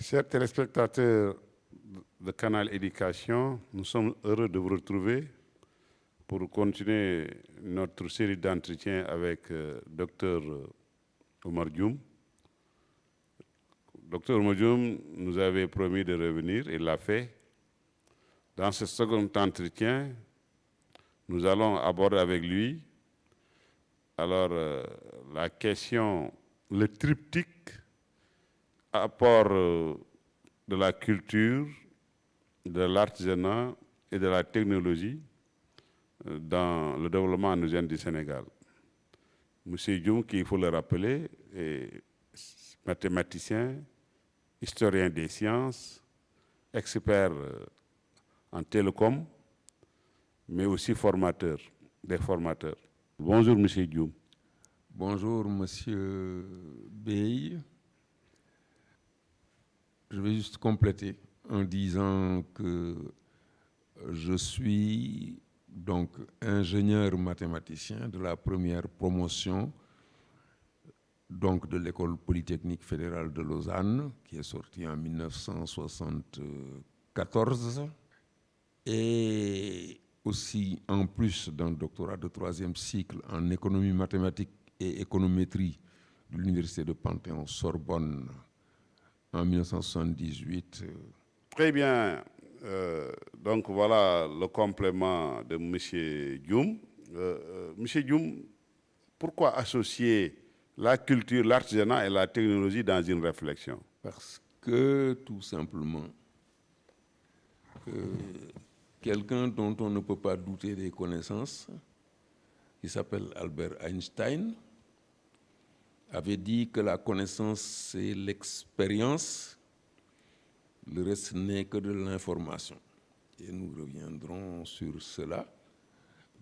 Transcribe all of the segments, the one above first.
Chers téléspectateurs de Canal Éducation, nous sommes heureux de vous retrouver pour continuer notre série d'entretiens avec Dr Omar Dioum. Dr Omar Dioum nous avait promis de revenir, il l'a fait. Dans ce second entretien, nous allons aborder avec lui la question, le triptyque apport de la culture, de l'artisanat et de la technologie dans le développement endogène du Sénégal. Monsieur Dioum, qui, il faut le rappeler, est mathématicien, historien des sciences, expert en télécom, mais aussi formateur, des formateurs. Bonjour, monsieur Dioum. Bonjour, monsieur Bey. Je vais juste compléter en disant que je suis donc ingénieur mathématicien de la première promotion donc de l'École polytechnique fédérale de Lausanne, qui est sortie en 1974, et aussi en plus d'un doctorat de 3e cycle en économie mathématique et économétrie de l'Université de Panthéon-Sorbonne en 1978. Très bien. Donc voilà le complément de M. Dioum. M. Dioum, pourquoi associer la culture, l'artisanat et la technologie dans une réflexion? Parce que, tout simplement, quelqu'un dont on ne peut pas douter des connaissances, qui s'appelle Albert Einstein, avait dit que la connaissance, c'est l'expérience, le reste n'est que de l'information. Et nous reviendrons sur cela,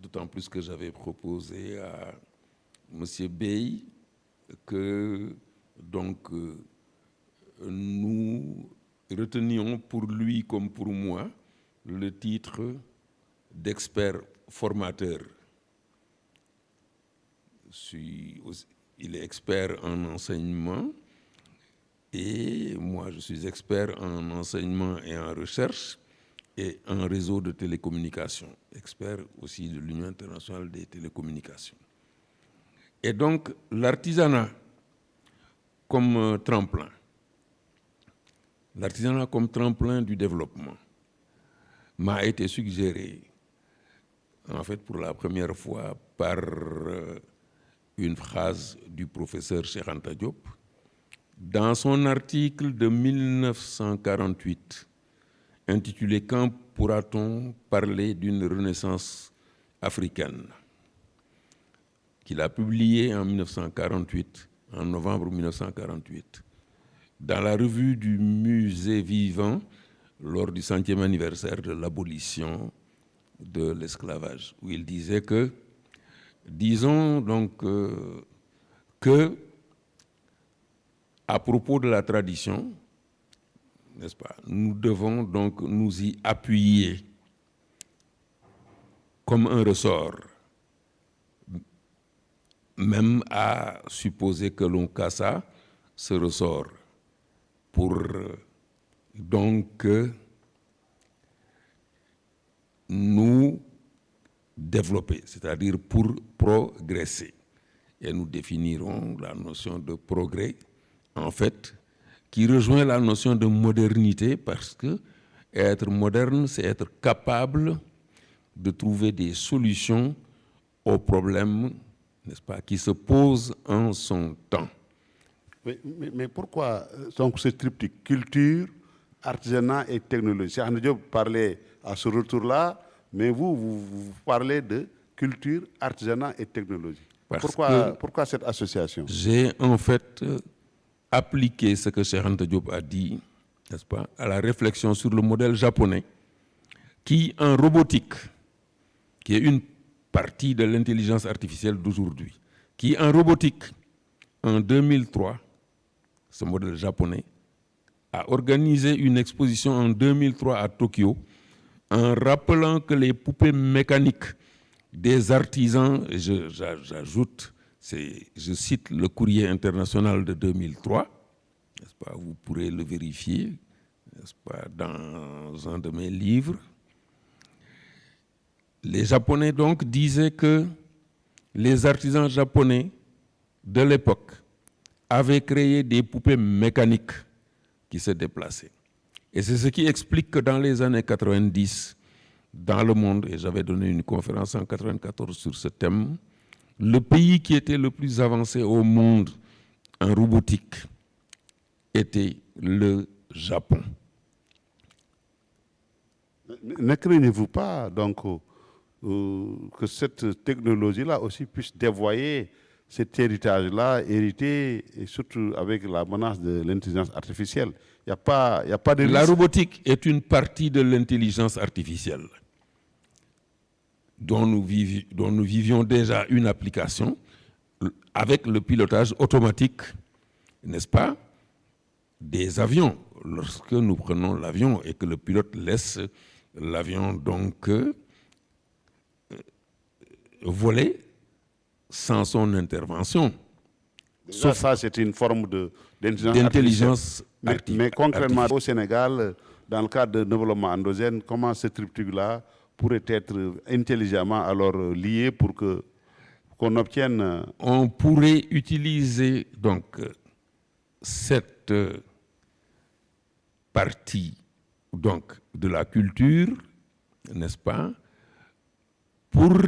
d'autant plus que j'avais proposé à M. Bey que donc, nous retenions pour lui comme pour moi le titre d'expert formateur. Il est expert en enseignement et moi je suis expert en enseignement et en recherche et en réseau de télécommunications, expert aussi de l'Union internationale des télécommunications. Et donc l'artisanat comme tremplin du développement m'a été suggéré en fait pour la première fois par une phrase du professeur Cheikh Anta Diop dans son article de 1948 intitulé « Quand pourra-t-on parler d'une renaissance africaine ?» qu'il a publié en 1948, en novembre 1948, dans la revue du Musée vivant lors du 100e anniversaire de l'abolition de l'esclavage, où il disait que, disons donc que, à propos de la tradition, n'est-ce pas, nous devons donc nous y appuyer comme un ressort, même à supposer que l'on cassa ce ressort pour donc nous développer, c'est-à-dire pour progresser. Et nous définirons la notion de progrès, en fait, qui rejoint la notion de modernité, parce que être moderne, c'est être capable de trouver des solutions aux problèmes, n'est-ce pas, qui se posent en son temps. Mais pourquoi donc ce triptyque culture, artisanat et technologie? Cheikh Anta Diop parlait à ce retour-là, mais vous parlez de culture, artisanat et technologie. Pourquoi cette association? J'ai en fait appliqué ce que Cheikh Anta Diop a dit, n'est-ce pas, à la réflexion sur le modèle japonais qui, en robotique, qui est une partie de l'intelligence artificielle d'aujourd'hui, qui, en robotique, en 2003, ce modèle japonais, a organisé une exposition en 2003 à Tokyo en rappelant que les poupées mécaniques des artisans, j'ajoute, je cite le Courrier international de 2003, n'est-ce pas? Vous pourrez le vérifier, n'est-ce pas, dans un de mes livres. Les Japonais donc disaient que les artisans japonais de l'époque avaient créé des poupées mécaniques qui se déplaçaient. Et c'est ce qui explique que dans les années 90, dans le monde, et j'avais donné une conférence en 94 sur ce thème, le pays qui était le plus avancé au monde en robotique était le Japon. Ne craignez-vous pas donc que cette technologie-là aussi puisse dévoyer cet héritage-là, hérité, et surtout avec la menace de l'intelligence artificielle? Il n'y a pas de risque. La robotique est une partie de l'intelligence artificielle dont nous vivions déjà une application avec le pilotage automatique, n'est-ce pas, des avions. Lorsque nous prenons l'avion et que le pilote laisse l'avion donc voler sans son intervention. Déjà, ça, c'est une forme d'intelligence artificielle. Mais concrètement, au Sénégal, dans le cadre de développement endogène, comment ce triptyque-là pourrait être intelligemment alors lié pour qu'on obtienne... On pourrait utiliser donc cette partie donc de la culture, n'est-ce pas, pour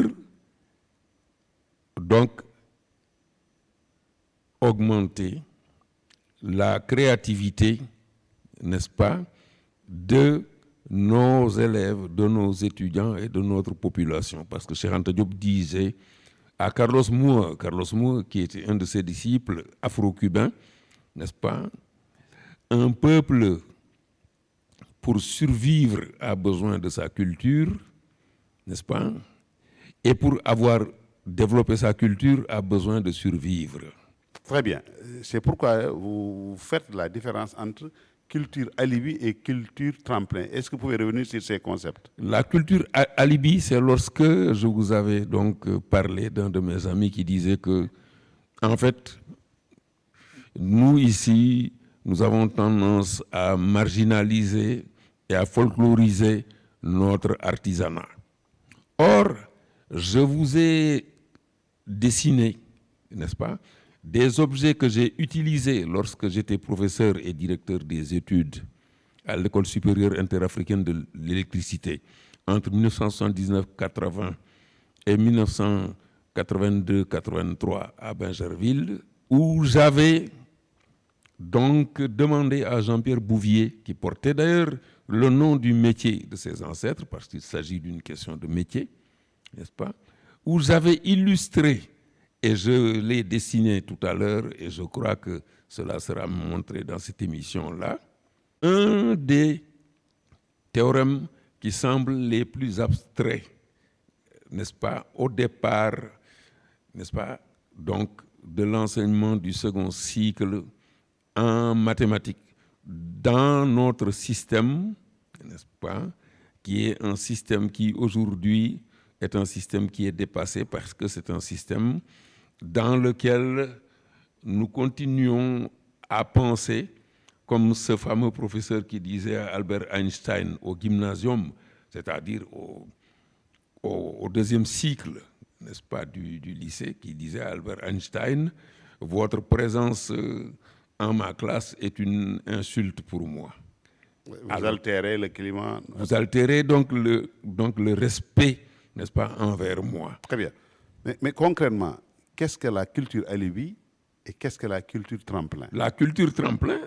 donc augmenter la créativité, n'est-ce pas, de nos élèves, de nos étudiants et de notre population. Parce que Cheikh Anta Diop disait à Carlos Moore, qui était un de ses disciples afro-cubains, n'est-ce pas, un peuple, pour survivre, a besoin de sa culture, n'est-ce pas, et pour avoir développé sa culture, a besoin de survivre. Très bien. C'est pourquoi vous faites la différence entre culture alibi et culture tremplin. Est-ce que vous pouvez revenir sur ces concepts? La culture alibi, c'est lorsque je vous avais donc parlé d'un de mes amis qui disait que, en fait, nous ici, nous avons tendance à marginaliser et à folkloriser notre artisanat. Or, je vous ai dessiné, n'est-ce pas, des objets que j'ai utilisés lorsque j'étais professeur et directeur des études à l'École supérieure interafricaine de l'électricité entre 1979-80 et 1982-83 à Bingerville, où j'avais donc demandé à Jean-Pierre Bouvier, qui portait d'ailleurs le nom du métier de ses ancêtres, parce qu'il s'agit d'une question de métier, n'est-ce pas, où j'avais illustré, et je l'ai dessiné tout à l'heure, et je crois que cela sera montré dans cette émission-là, un des théorèmes qui semblent les plus abstraits, n'est-ce pas, au départ, n'est-ce pas, donc de l'enseignement du second cycle en mathématiques dans notre système, n'est-ce pas, qui est un système qui aujourd'hui est un système qui est dépassé parce que c'est un système dans lequel nous continuons à penser comme ce fameux professeur qui disait à Albert Einstein au gymnasium, c'est-à-dire au deuxième cycle, n'est-ce pas, du lycée, qui disait à Albert Einstein, votre présence en ma classe est une insulte pour moi. Vous altérez le climat. Vous altérez donc le respect, n'est-ce pas, envers moi. Très bien. Mais concrètement, qu'est-ce que la culture alibi et qu'est-ce que la culture tremplin? La culture tremplin,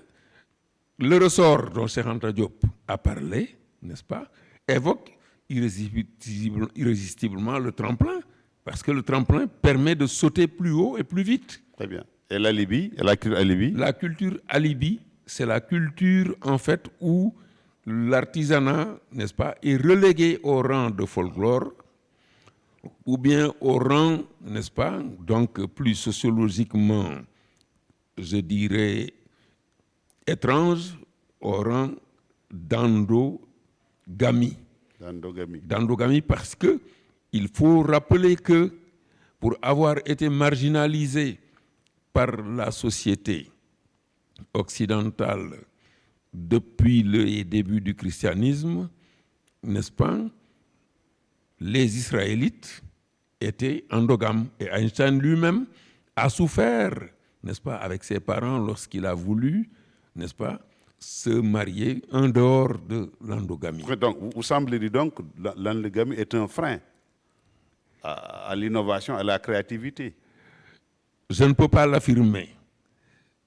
le ressort dont Cheikh Anta Diop a parlé, n'est-ce pas, évoque irrésistiblement le tremplin, parce que le tremplin permet de sauter plus haut et plus vite. Très bien. Et l'alibi, la culture alibi? La culture alibi, c'est la culture, en fait, où l'artisanat, n'est-ce pas, est relégué au rang de folklore, ou bien au rang, n'est-ce pas, donc plus sociologiquement, je dirais, étrange, au rang d'endogamie. D'endogamie parce que il faut rappeler que pour avoir été marginalisé par la société, occidentale depuis le début du christianisme, n'est-ce pas, les Israélites étaient endogames. Et Einstein lui-même a souffert, n'est-ce pas, avec ses parents lorsqu'il a voulu, n'est-ce pas, se marier en dehors de l'endogamie. Donc, vous semblez dire donc que l'endogamie est un frein à l'innovation, à la créativité. Je ne peux pas l'affirmer,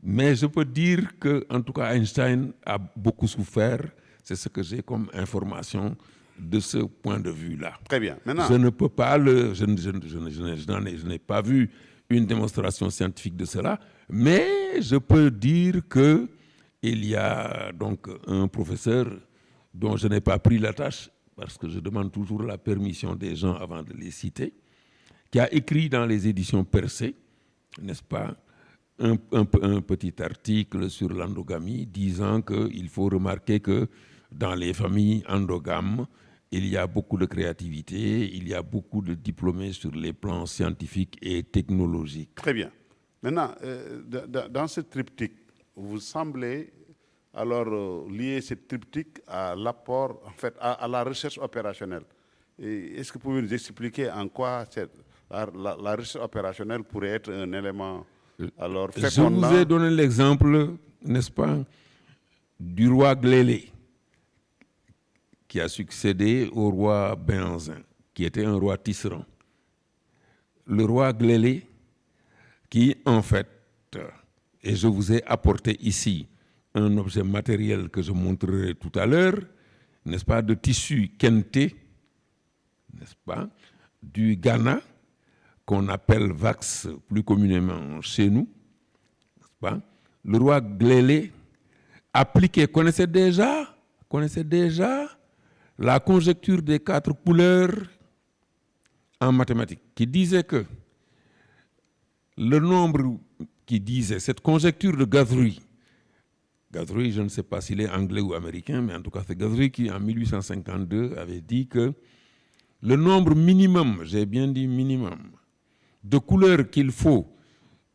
mais je peux dire que, en tout cas, Einstein a beaucoup souffert. C'est ce que j'ai comme information de ce point de vue-là. Très bien. Maintenant, je ne peux pas je n'ai pas vu une démonstration scientifique de cela, mais je peux dire que il y a donc un professeur dont je n'ai pas pris la tâche, parce que je demande toujours la permission des gens avant de les citer, qui a écrit dans les éditions Percé, n'est-ce pas, un petit article sur l'endogamie disant qu'il faut remarquer que dans les familles endogames, il y a beaucoup de créativité, il y a beaucoup de diplômés sur les plans scientifiques et technologiques. très bien. Maintenant, dans ce triptyque, vous semblez alors lier ce triptyque à l'apport, en fait, à la recherche opérationnelle. Est-ce que vous pouvez nous expliquer en quoi la recherche opérationnelle pourrait être un élément alors fécondant? Je vous ai donné l'exemple, n'est-ce pas, du roi Glélé, qui a succédé au roi Béhanzin, qui était un roi tisserand. Le roi Glélé, qui en fait, et je vous ai apporté ici un objet matériel que je montrerai tout à l'heure, n'est-ce pas, de tissu kenté, n'est-ce pas, du Ghana, qu'on appelle vax plus communément chez nous, n'est-ce pas. Le roi Glélé connaissait déjà la conjecture des 4 couleurs en mathématiques, qui disait que le nombre qui disait, cette conjecture de Guthrie, je ne sais pas s'il est anglais ou américain, mais en tout cas c'est Guthrie qui en 1852 avait dit que le nombre minimum, j'ai bien dit minimum, de couleurs qu'il faut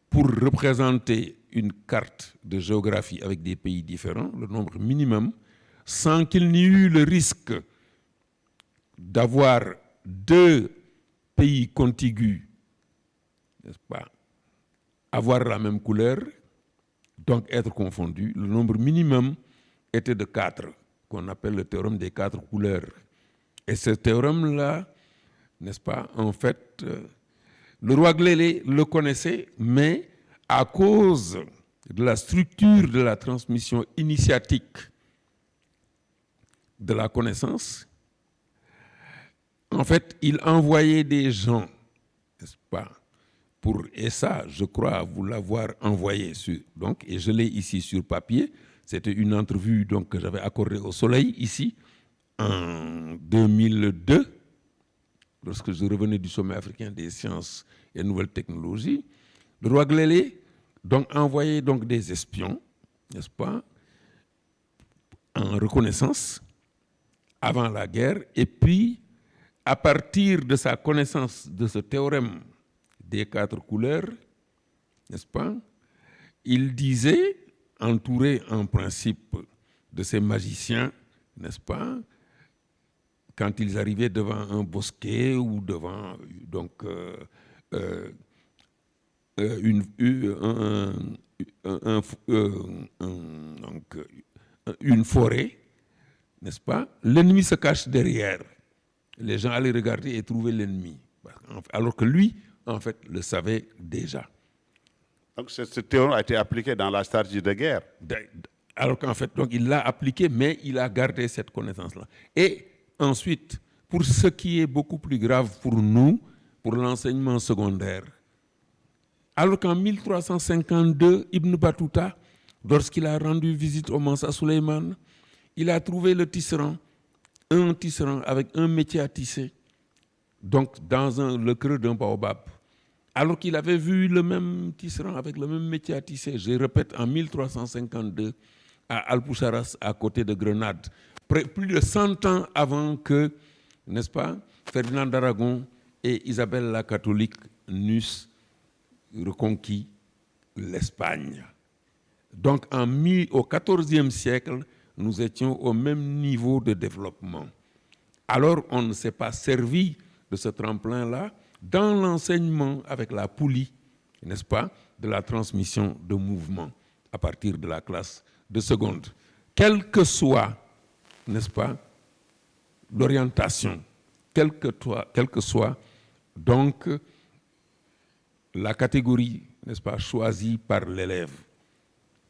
pour représenter une carte de géographie avec des pays différents, le nombre minimum, sans qu'il n'y eût le risque d'avoir 2 pays contigus, n'est-ce pas, avoir la même couleur, donc être confondus, le nombre minimum était de 4, qu'on appelle le théorème des 4 couleurs. Et ce théorème-là, n'est-ce pas, en fait, le roi Glélé le connaissait, mais à cause de la structure de la transmission initiatique de la connaissance, en fait, il envoyait des gens, n'est-ce pas, et ça, je crois vous l'avoir envoyé donc, et je l'ai ici sur papier. C'était une entrevue donc, que j'avais accordée au Soleil, ici, en 2002, lorsque je revenais du sommet africain des sciences et nouvelles technologies. Le roi Glélé donc, envoyait donc des espions, n'est-ce pas, en reconnaissance, avant la guerre, et puis, à partir de sa connaissance de ce théorème des 4 couleurs, n'est-ce pas, il disait, entouré en principe de ces magiciens, n'est-ce pas, quand ils arrivaient devant un bosquet ou devant donc, une forêt, n'est-ce pas, l'ennemi se cache derrière. Les gens allaient regarder et trouver l'ennemi. Alors que lui, en fait, le savait déjà. Donc, ce théorème a été appliqué dans la stratégie de guerre. Alors qu'en fait, donc, il l'a appliqué, mais il a gardé cette connaissance-là. Et ensuite, pour ce qui est beaucoup plus grave pour nous, pour l'enseignement secondaire, alors qu'en 1352, Ibn Battuta, lorsqu'il a rendu visite au Mansa Suleiman, il a trouvé le tisserand, un tisserand avec un métier à tisser, donc dans le creux d'un baobab. Alors qu'il avait vu le même tisserand avec le même métier à tisser, je répète, en 1352, à Alpuxarras, à côté de Grenade, plus de 100 ans avant que, n'est-ce pas, Ferdinand d'Aragon et Isabelle la catholique n'eussent reconquis l'Espagne. Donc au XIVe siècle, nous étions au même niveau de développement. Alors on ne s'est pas servi de ce tremplin-là dans l'enseignement avec la poulie, n'est-ce pas, de la transmission de mouvements à partir de la classe de seconde. Quelle que soit, n'est-ce pas, l'orientation, quelle que soit donc la catégorie, n'est-ce pas, choisie par l'élève.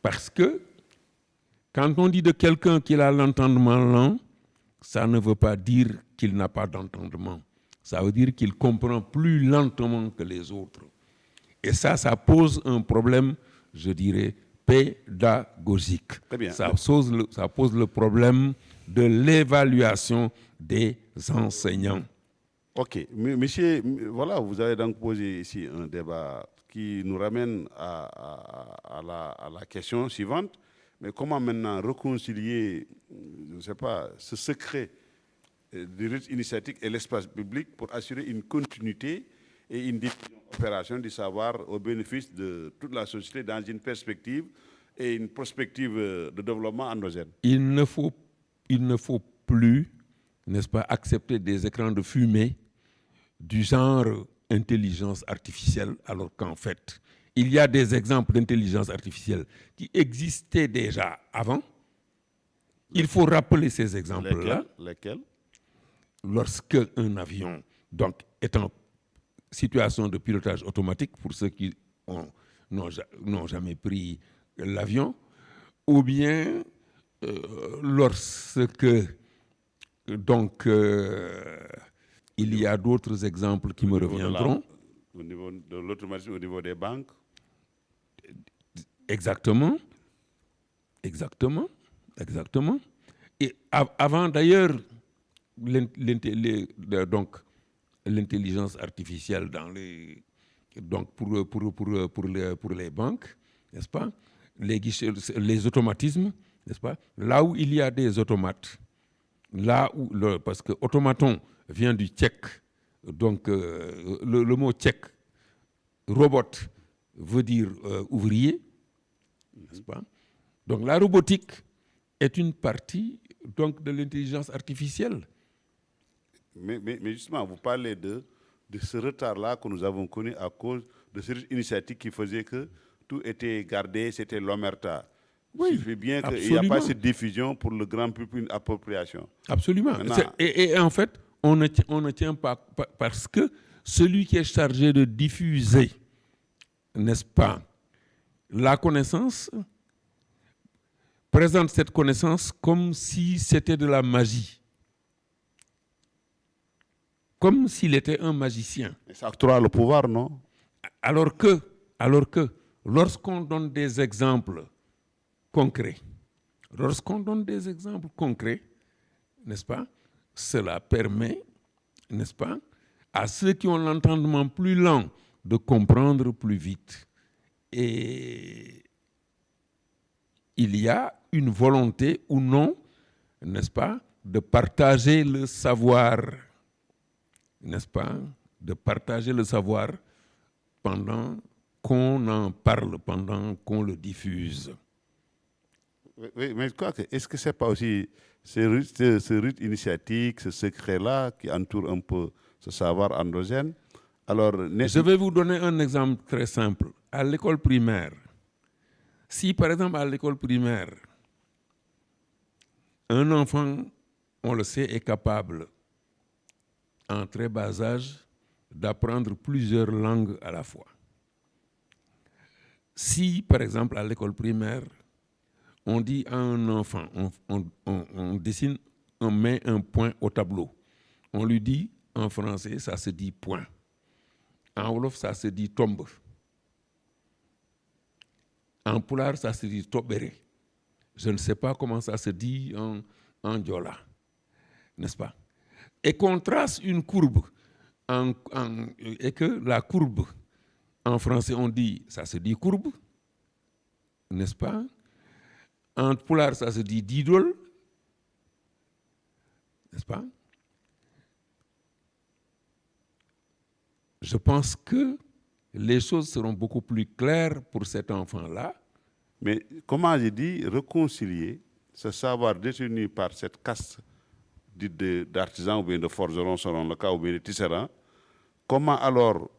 Parce que quand on dit de quelqu'un qu'il a l'entendement lent, ça ne veut pas dire qu'il n'a pas d'entendement. Ça veut dire qu'il comprend plus lentement que les autres. Et ça pose un problème, je dirais, pédagogique. Très bien. Ça pose le problème de l'évaluation des enseignants. Ok, monsieur, voilà, vous avez donc posé ici un débat qui nous ramène à la question suivante. Mais comment maintenant réconcilier, je ne sais pas, ce secret du rythme initiatique et l'espace public pour assurer une continuité et une opération du savoir au bénéfice de toute la société dans une perspective et une prospective de développement endogène? Il ne faut plus, n'est-ce pas, accepter des écrans de fumée du genre intelligence artificielle, alors qu'en fait, il y a des exemples d'intelligence artificielle qui existaient déjà avant. Il faut rappeler ces exemples-là. Lesquels? Lorsque un avion donc, est en situation de pilotage automatique, pour ceux qui n'ont jamais pris l'avion, ou bien lorsque donc il y a d'autres exemples qui me reviendront. Au niveau de l'automatisme, au niveau des banques. Exactement. Et avant d'ailleurs, l'intelligence artificielle pour les banques, n'est-ce pas? Les guichets, les automatismes, n'est-ce pas? Là où il y a des automates, parce que automaton vient du tchèque, donc le mot tchèque, robot, veut dire ouvrier, n'est-ce pas? Donc la robotique est une partie donc, de l'intelligence artificielle. Mais justement, vous parlez de ce retard-là que nous avons connu à cause de cette initiative qui faisait que tout était gardé, c'était l'omerta. Oui, il suffit bien qu'il absolument. n'y a pas cette diffusion pour le grand public, une appropriation. Absolument. Maintenant, et en fait, on ne tient pas parce que celui qui est chargé de diffuser, n'est-ce pas, la connaissance, présente cette connaissance comme si c'était de la magie. Comme s'il était un magicien. Ça octroie le pouvoir, non? Alors que, lorsqu'on donne des exemples concrets, n'est-ce pas, cela permet, n'est-ce pas, à ceux qui ont l'entendement plus lent de comprendre plus vite. Et il y a une volonté ou non, n'est-ce pas, de partager le savoir, n'est-ce pas, de partager le savoir pendant qu'on en parle, pendant qu'on le diffuse. Oui, mais quoi que, est-ce que ce n'est pas aussi ce rythme initiatique, ce secret-là qui entoure un peu ce savoir endogène? Alors, je vais vous donner un exemple très simple. À l'école primaire, si par exemple à l'école primaire, un enfant, on le sait, est capable, en très bas âge, d'apprendre plusieurs langues à la fois. Si, par exemple, à l'école primaire, on dit à un enfant, on dessine, on met un point au tableau. On lui dit, en français, ça se dit point. En wolof, ça se dit tombe. En pulaar, ça se dit tobere. Je ne sais pas comment ça se dit en diola, n'est-ce pas? Et qu'on trace une courbe, et que la courbe, en français, on dit, ça se dit courbe, n'est-ce pas? En pulaar, ça se dit didol, n'est-ce pas? Je pense que les choses seront beaucoup plus claires pour cet enfant-là Mais comment j'ai dit, réconcilier ce savoir détenu par cette caste dite d'artisans ou bien de forgerons selon le cas, ou bien de tisserands, comment alors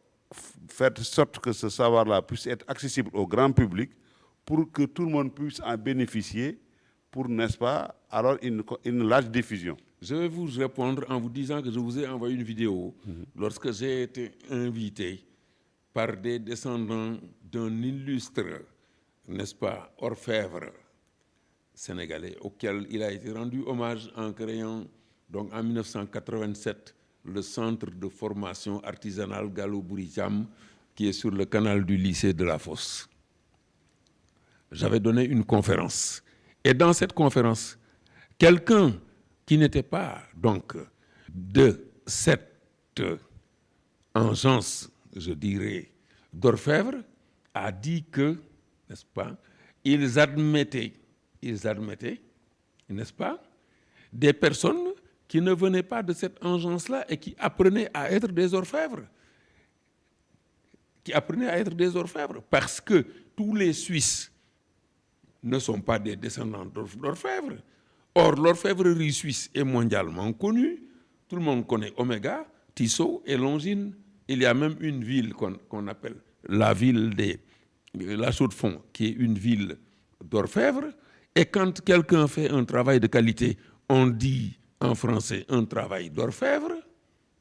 faire de sorte que ce savoir-là puisse être accessible au grand public pour que tout le monde puisse en bénéficier pour, n'est-ce pas, alors une large diffusion. Je vais vous répondre en vous disant que je vous ai envoyé une vidéo lorsque j'ai été invité par des descendants d'un illustre, n'est-ce pas, orfèvre sénégalais, auquel il a été rendu hommage en créant, donc en 1987, le centre de formation artisanale Gallo Bouritiam, qui est sur le canal du lycée de la Fosse. J'avais donné une conférence. Et dans cette conférence, quelqu'un qui n'était pas donc de cette engeance, je dirais, d'orfèvre, a dit que, n'est-ce pas, ils admettaient, n'est-ce pas, des personnes qui ne venaient pas de cette engeance-là et qui apprenaient à être des orfèvres. Parce que tous les Suisses ne sont pas des descendants d'orfèvres. Or, l'orfèvrerie suisse est mondialement connue. Tout le monde connaît Omega, Tissot et Longines. Il y a même une ville qu'on appelle la ville de La Chaux-de-Fonds, qui est une ville d'orfèvres. Et quand quelqu'un fait un travail de qualité, on dit en français un travail d'orfèvre.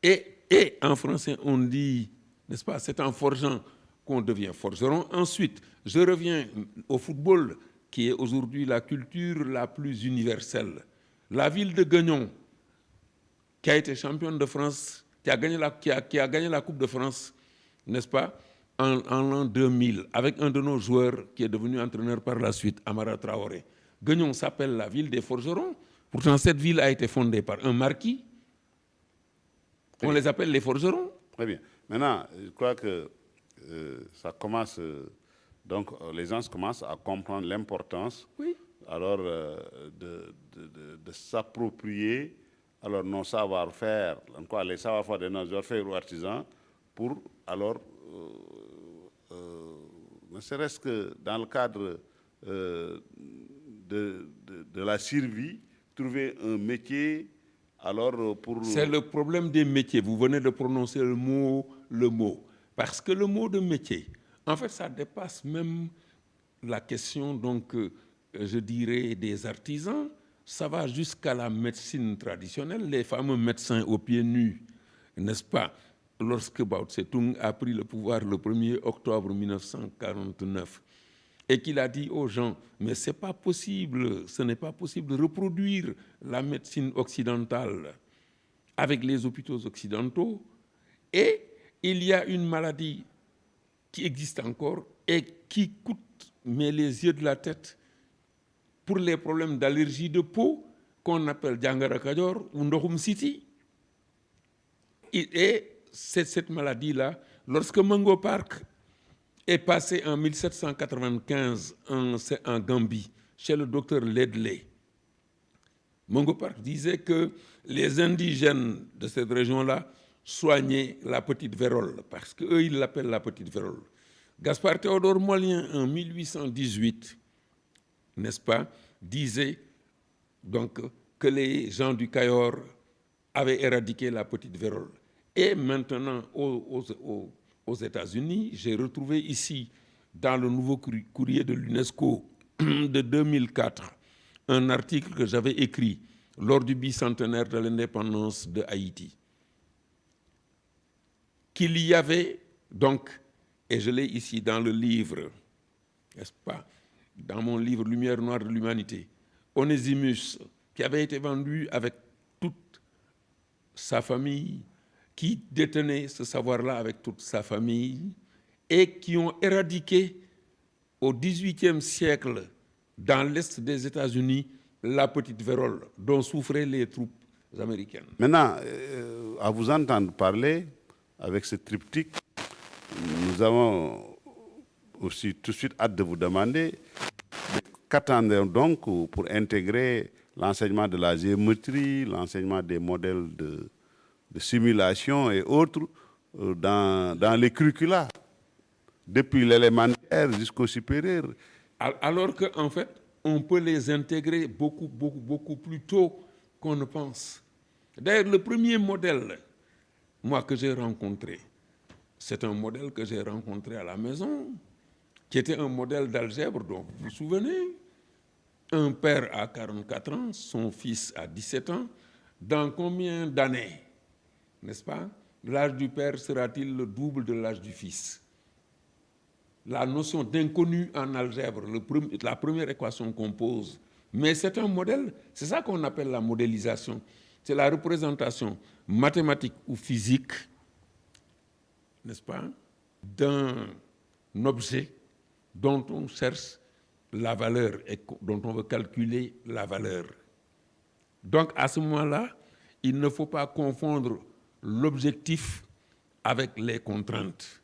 Et en français, on dit, n'est-ce pas, c'est en forgeant qu'on devient forgeron. Ensuite, je reviens au football, qui est aujourd'hui la culture la plus universelle. La ville de Guignon, qui a été championne de France, qui a gagné la Coupe de France, n'est-ce pas, en l'an 2000, avec un de nos joueurs qui est devenu entraîneur par la suite, Amara Traoré. Guignon s'appelle la ville des forgerons. Pourtant, cette ville a été fondée par un marquis. On les appelle les forgerons. Très bien. Maintenant, je crois que ça commence... donc, les gens commencent à comprendre l'importance alors de s'approprier alors nos savoir-faire, les savoir-faire de nos orfèvres ou artisans, pour alors, ne serait-ce que dans le cadre de la survie, trouver un métier alors pour... C'est le problème des métiers. Vous venez de prononcer le mot. Parce que le mot de métier, en fait, ça dépasse même la question, donc, je dirais, des artisans. Ça va jusqu'à la médecine traditionnelle, les fameux médecins aux pieds nus, n'est-ce pas? Lorsque Mao Tse-tung a pris le pouvoir le 1er octobre 1949 et qu'il a dit aux gens, mais ce n'est pas possible de reproduire la médecine occidentale avec les hôpitaux occidentaux, et il y a une maladie qui existe encore et qui coûte mais les yeux de la tête pour les problèmes d'allergie de peau qu'on appelle Jangara Kadior ou Ndokhum City. Et c'est cette maladie-là, lorsque Mungo Park est passé en 1795 en Gambie, chez le docteur Ledley, Mungo Park disait que les indigènes de cette région-là soignaient la petite vérole, parce qu'eux, ils l'appellent la petite vérole. Gaspard Théodore Mollien, en 1818, n'est-ce pas, disait donc que les gens du Cayor avaient éradiqué la petite vérole. Et maintenant, aux États-Unis, j'ai retrouvé ici, dans le nouveau courrier de l'UNESCO de 2004, un article que j'avais écrit lors du bicentenaire de l'indépendance de Haïti, qu'il y avait donc, et je l'ai ici dans le livre, n'est-ce pas, dans mon livre Lumière noire de l'humanité, Onesimus, qui avait été vendu avec toute sa famille, qui détenait ce savoir-là avec toute sa famille, et qui ont éradiqué au XVIIIe siècle, dans l'est des États-Unis, la petite vérole dont souffraient les troupes américaines. Maintenant, à vous entendre parler avec ce triptyque, nous avons aussi tout de suite hâte de vous demander qu'attendons donc pour intégrer l'enseignement de la géométrie, l'enseignement des modèles de simulation et autres dans les curricula, depuis l'élémentaire jusqu'au supérieur. Alors qu'en fait, on peut les intégrer beaucoup plus tôt qu'on ne pense. D'ailleurs, le premier modèle, moi, que j'ai rencontré, c'est un modèle que j'ai rencontré à la maison, qui était un modèle d'algèbre, donc vous vous souvenez, un père à 44 ans, son fils à 17 ans, dans combien d'années, n'est-ce pas? L'âge du père sera-t-il le double de l'âge du fils? La notion d'inconnu en algèbre, la première équation qu'on pose, mais c'est un modèle, c'est ça qu'on appelle la modélisation. C'est la représentation mathématique ou physique, n'est-ce pas, d'un objet dont on cherche la valeur et dont on veut calculer la valeur. Donc à ce moment-là, il ne faut pas confondre l'objectif avec les contraintes.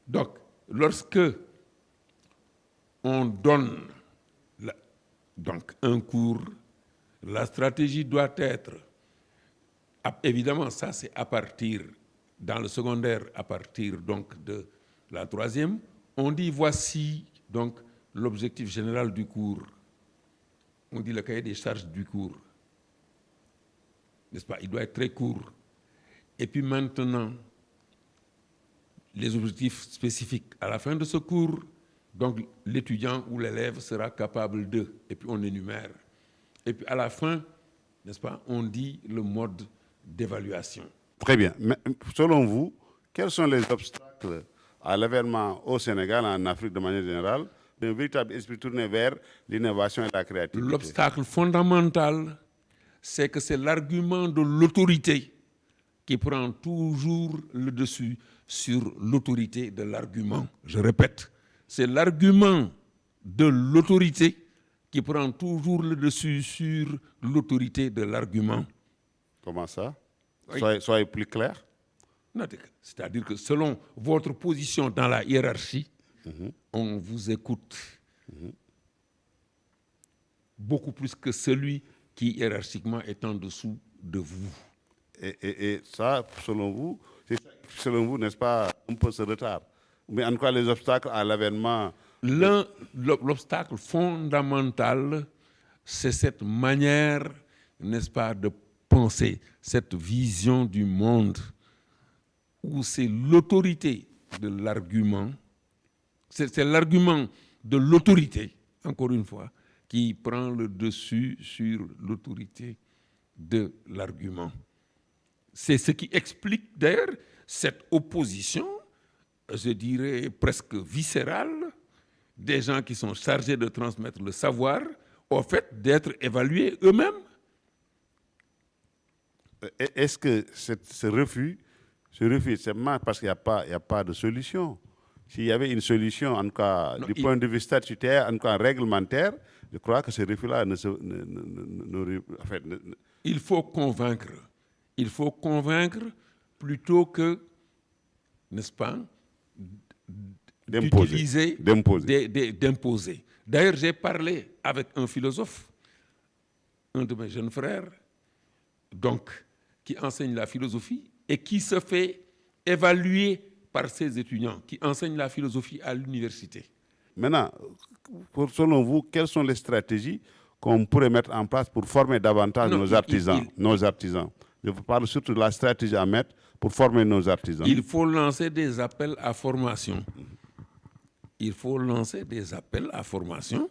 Donc, lorsque on donne donc un cours, la stratégie doit être, évidemment, ça c'est à partir, dans le secondaire, à partir donc de la troisième, on dit voici donc l'objectif général du cours. On dit le cahier des charges du cours. N'est-ce pas? Il doit être très court. Et puis maintenant, les objectifs spécifiques. À la fin de ce cours, donc l'étudiant ou l'élève sera capable de, et puis on énumère. Et puis à la fin, n'est-ce pas, on dit le mode d'évaluation. Très bien. Mais selon vous, quels sont les obstacles à l'avènement au Sénégal, en Afrique de manière générale, d'un véritable esprit tourné vers l'innovation et la créativité? L'obstacle fondamental, c'est que c'est l'argument de l'autorité qui prend toujours le dessus sur l'autorité de l'argument. Je répète, c'est l'argument de l'autorité qui prend toujours le dessus sur l'autorité de l'argument. Comment ça? Oui. Soyez plus clair. C'est-à-dire que selon votre position dans la hiérarchie, on vous écoute beaucoup plus que celui qui hiérarchiquement est en dessous de vous. Et ça, selon vous, n'est-ce pas, un peu ce retard? Mais en quoi les obstacles à l'avènement? L'obstacle fondamental, c'est cette manière, n'est-ce pas, de penser, cette vision du monde, où c'est l'autorité de l'argument, c'est l'argument de l'autorité, encore une fois, qui prend le dessus sur l'autorité de l'argument. C'est ce qui explique d'ailleurs cette opposition, je dirais presque viscérale, des gens qui sont chargés de transmettre le savoir au fait d'être évalués eux-mêmes. Est-ce que ce refus, c'est parce qu'il n'y a pas de solution? S'il y avait une solution, en tout cas, du point de vue statutaire, en tout cas réglementaire, je crois que ce refus-là il faut convaincre. Il faut convaincre plutôt que, n'est-ce pas, d'imposer. D'ailleurs, j'ai parlé avec un philosophe, un de mes jeunes frères, donc, qui enseigne la philosophie et qui se fait évaluer par ses étudiants, qui enseignent la philosophie à l'université. Maintenant, selon vous, quelles sont les stratégies qu'on pourrait mettre en place pour former davantage nos artisans? Je vous parle surtout de la stratégie à mettre pour former nos artisans. Il faut lancer des appels à formation. Il faut lancer des appels à formation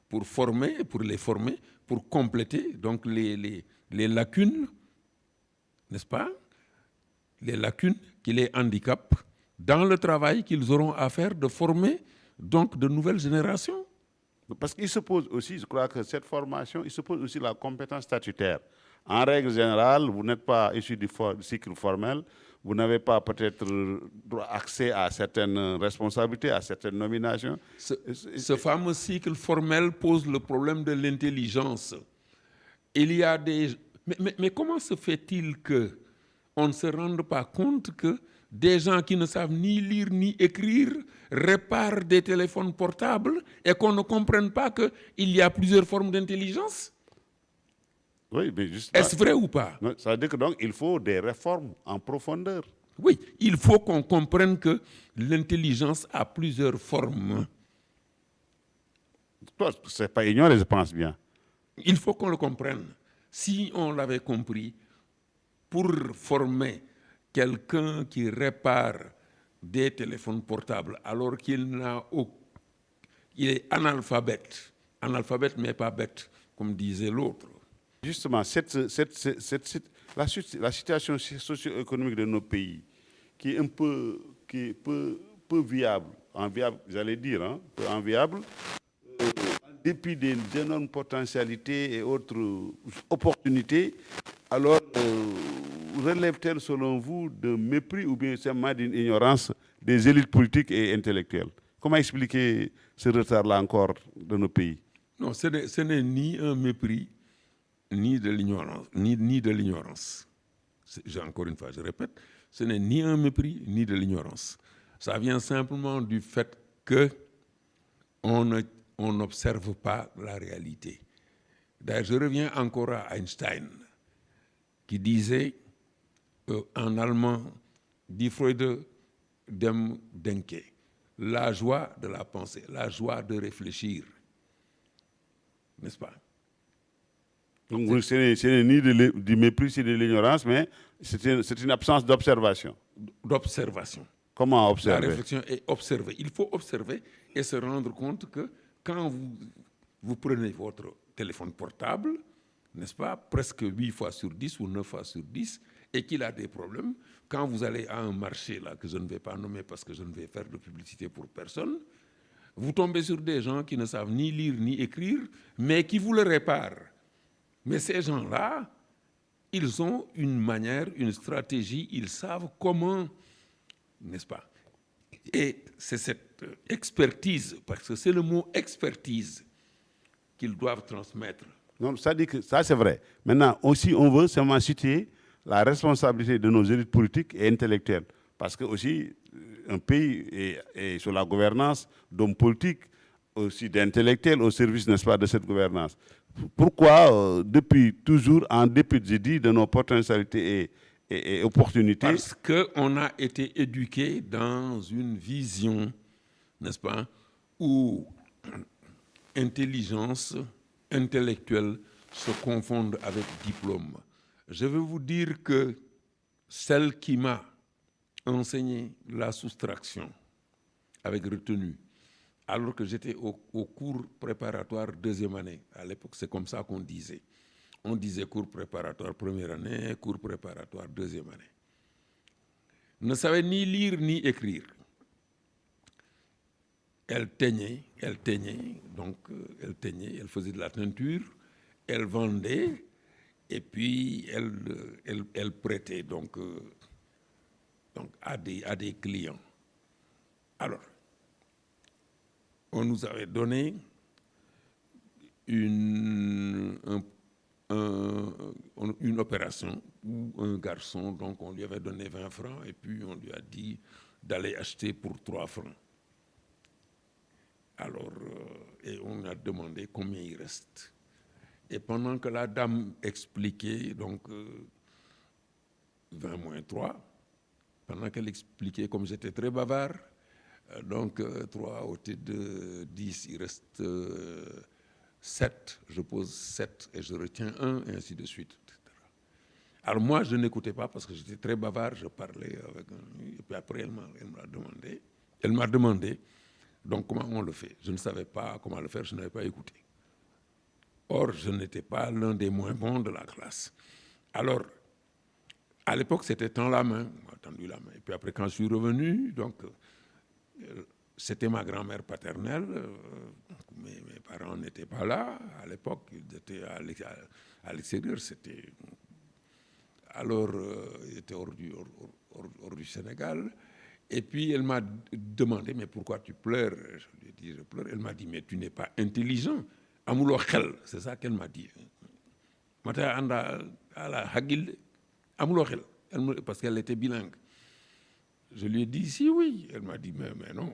pour former, pour les former, pour compléter donc les lacunes, n'est-ce pas? Les lacunes qui les handicapent dans le travail qu'ils auront à faire de former donc de nouvelles générations. Parce qu'il se pose aussi, je crois que cette formation, il se pose aussi la compétence statutaire. En règle générale, vous n'êtes pas issu du cycle formel, vous n'avez pas peut-être accès à certaines responsabilités, à certaines nominations. Ce fameux cycle formel pose le problème de l'intelligence. Il y a des... Mais comment se fait-il qu'on ne se rende pas compte que des gens qui ne savent ni lire ni écrire réparent des téléphones portables et qu'on ne comprenne pas qu'il y a plusieurs formes d'intelligence? Oui, mais justement, est-ce vrai ou pas? Ça veut dire que donc il faut des réformes en profondeur. Oui, il faut qu'on comprenne que l'intelligence a plusieurs formes. Ce n'est pas ignoré, je pense bien. Il faut qu'on le comprenne. Si on l'avait compris, pour former quelqu'un qui répare des téléphones portables alors qu'il il est analphabète mais pas bête, comme disait l'autre. Justement, la situation socio-économique de nos pays, qui est un peu, peu viable, enviable, j'allais dire, hein, peu enviable, en dépit des énormes potentialités et autres opportunités, alors relève-t-elle selon vous de mépris ou bien simplement d'une ignorance des élites politiques et intellectuelles? Comment expliquer ce retard-là encore de nos pays? Non, ce n'est ni un mépris, ni de l'ignorance, ni de l'ignorance. Encore une fois, je répète, ce n'est ni un mépris, ni de l'ignorance. Ça vient simplement du fait qu'on n'observe pas la réalité. D'ailleurs, je reviens encore à Einstein, qui disait en allemand, Die Freude dem Denken, la joie de la pensée, la joie de réfléchir. N'est-ce pas? Donc, ce n'est ni du mépris, c'est de l'ignorance, mais c'est une absence d'observation. D'observation. Comment La observer? réflexion est observer. Il faut observer et se rendre compte que quand vous prenez votre téléphone portable, n'est-ce pas, presque 8 fois sur 10 ou 9 fois sur 10, et qu'il a des problèmes, quand vous allez à un marché là, que je ne vais pas nommer parce que je ne vais faire de publicité pour personne, vous tombez sur des gens qui ne savent ni lire ni écrire, mais qui vous le réparent. Mais ces gens-là, ils ont une manière, une stratégie, ils savent comment, n'est-ce pas? Et c'est cette expertise, parce que c'est le mot expertise qu'ils doivent transmettre. Non, ça dit que ça c'est vrai. Maintenant, aussi, on veut seulement citer la responsabilité de nos élites politiques et intellectuelles. Parce que aussi, un pays est sur la gouvernance d'hommes politiques, aussi d'intellectuels au service, n'est-ce pas, de cette gouvernance. Pourquoi, depuis toujours, en dépit, je dis, de nos potentialités et opportunités? Parce qu'on a été éduqué dans une vision, n'est-ce pas, où intelligence intellectuelle se confondent avec diplôme. Je veux vous dire que celle qui m'a enseigné la soustraction avec retenue, alors que j'étais au cours préparatoire deuxième année, à l'époque c'est comme ça qu'on disait. On disait cours préparatoire première année, cours préparatoire deuxième année. Ne savait ni lire ni écrire. Elle teignait, donc elle teignait, elle faisait de la teinture, elle vendait et puis elle prêtait donc à des clients. Alors, on nous avait donné une opération où un garçon, donc on lui avait donné 20 francs et puis on lui a dit d'aller acheter pour 3 francs. Alors, et on a demandé combien il reste. Et pendant que la dame expliquait, donc 20 moins 3, pendant qu'elle expliquait, comme j'étais très bavard, donc 3 au côté de 10, il reste 7, je pose 7 et je retiens 1, et ainsi de suite, etc. Alors moi, je n'écoutais pas parce que j'étais très bavard, je parlais avec et puis après, elle m'a demandé, donc comment on le fait? Je ne savais pas comment le faire, je n'avais pas écouté. Or, je n'étais pas l'un des moins bons de la classe. Alors, à l'époque, c'était tend la main, on m'a tendu la main. Et puis après, quand je suis revenu, donc, c'était ma grand-mère paternelle. Mes parents n'étaient pas là. À l'époque, ils étaient à l'extérieur. Alors, ils étaient hors du Sénégal. Et puis, elle m'a demandé, mais pourquoi tu pleures? Je lui ai dit, je pleure. Elle m'a dit, mais tu n'es pas intelligent. Amulo khel, c'est ça qu'elle m'a dit. Mata anda ala hagil amulo khel, parce qu'elle était bilingue. Je lui ai dit, si oui. Elle m'a dit, mais non.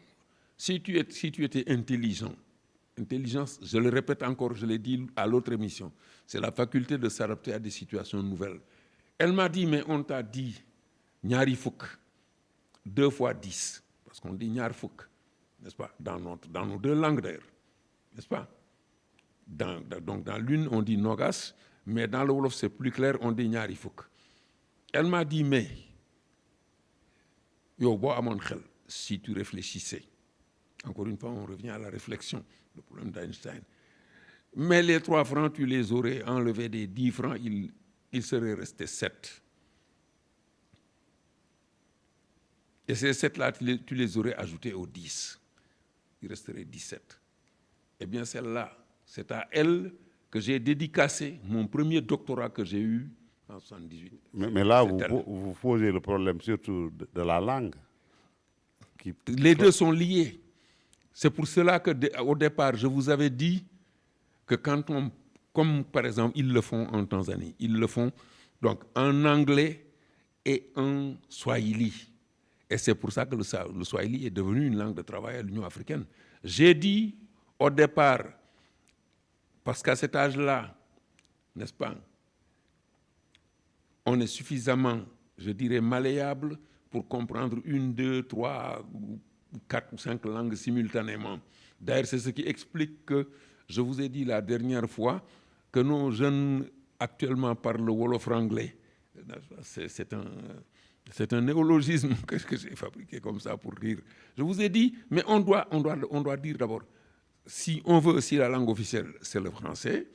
Si tu étais intelligent, intelligence, je le répète encore, je l'ai dit à l'autre émission, c'est la faculté de s'adapter à des situations nouvelles. Elle m'a dit, mais on t'a dit, Nyari Fouk, 2 fois 10, parce qu'on dit ñaar fukk, n'est-ce pas, dans nos deux langues d'ailleurs, n'est-ce pas? Donc dans l'une, on dit nogas, mais dans le wolof, c'est plus clair, on dit ñaari fukk. Elle m'a dit, mais, yo, bo amon xel, si tu réfléchissais, encore une fois, on revient à la réflexion, le problème d'Einstein. Mais les 3 francs, tu les aurais enlevés des 10 francs, il serait resté 7. Et ces 7-là, tu les aurais ajoutés aux 10. Il resterait 17. Eh bien, celle-là, c'est à elle que j'ai dédicacé mon premier doctorat que j'ai eu en 1978. Mais là, vous posez le problème surtout de la langue. Les deux sont liés. C'est pour cela qu'au départ, je vous avais dit que quand comme par exemple, ils le font en Tanzanie, ils le font donc en anglais et en swahili. Et c'est pour ça que le swahili est devenu une langue de travail à l'Union africaine. J'ai dit au départ, parce qu'à cet âge-là, n'est-ce pas, on est suffisamment, je dirais, malléable pour comprendre 1, 2, 3, 4 ou 5 langues simultanément. D'ailleurs, c'est ce qui explique que, je vous ai dit la dernière fois, que nos jeunes actuellement parlent le wolof anglais. C'est un néologisme que j'ai fabriqué comme ça pour dire. Je vous ai dit, mais on doit dire d'abord, si on veut, si la langue officielle, c'est le français,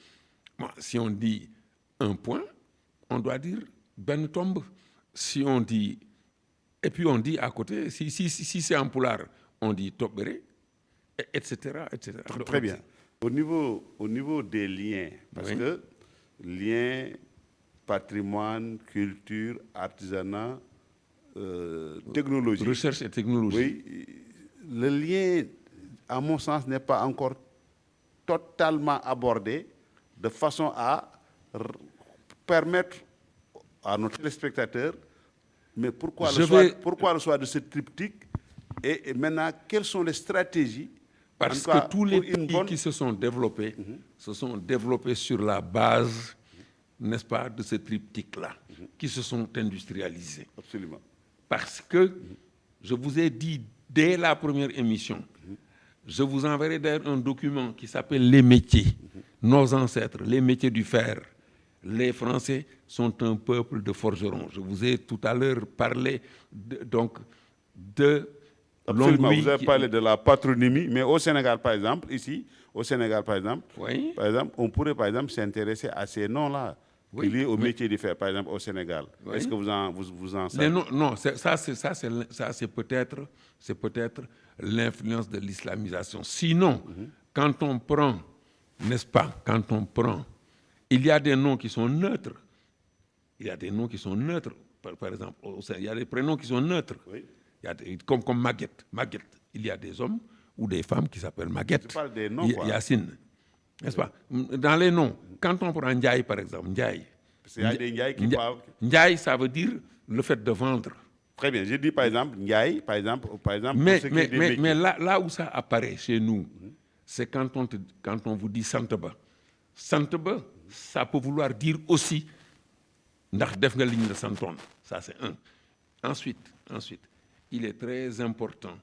bon, si on dit un point, on doit dire ben tombe. Si on dit, et puis on dit à côté, si c'est en poulard, on dit topbere, etc., etc. Très bien. Au niveau des liens, parce que liens, patrimoine, culture, artisanat, technologie. Recherche et technologie. Oui, le lien, à mon sens, n'est pas encore totalement abordé de façon à permettre à nos téléspectateurs, mais pourquoi le choix de ce triptyque et maintenant, quelles sont les stratégies? Parce que tous les pays qui se sont développés, se sont développés sur la base, n'est-ce pas, de ce triptyque-là, qui se sont industrialisés. Absolument. Parce que, je vous ai dit dès la première émission, je vous enverrai d'ailleurs un document qui s'appelle Les métiers, nos ancêtres, les métiers du fer. Les Français sont un peuple de forgerons. Je vous ai tout à l'heure parlé de Absolument, vous avez parlé de la patronymie, mais au Sénégal, par exemple, ici, au Sénégal, par exemple, on pourrait, par exemple, s'intéresser à ces noms-là, liés au métier du fer, par exemple, au Sénégal. Est-ce que vous en savez? Non, ça c'est peut-être l'influence de l'islamisation. Sinon, quand on prend, n'est-ce pas, il y a des noms qui sont neutres. Il y a des noms qui sont neutres. Par exemple, il y a des prénoms qui sont neutres. Oui. Comme Maguette. Il y a des hommes ou des femmes qui s'appellent Maguette. Je parle des noms, quoi. Yacine. N'est-ce pas? Dans les noms, quand on prend Ndiaye, par exemple, Ndiaye. Il y a des Ndiaye qui parlent. Ndiaye, ça veut dire le fait de vendre. Très bien. Je dis par exemple Ndiaye, par exemple. Mais là où ça apparaît chez nous, c'est quand on vous dit Santeba. Santeba, ça peut vouloir dire aussi ndax def nga ligne de Santon. Ça, c'est un. Ensuite, il est très important,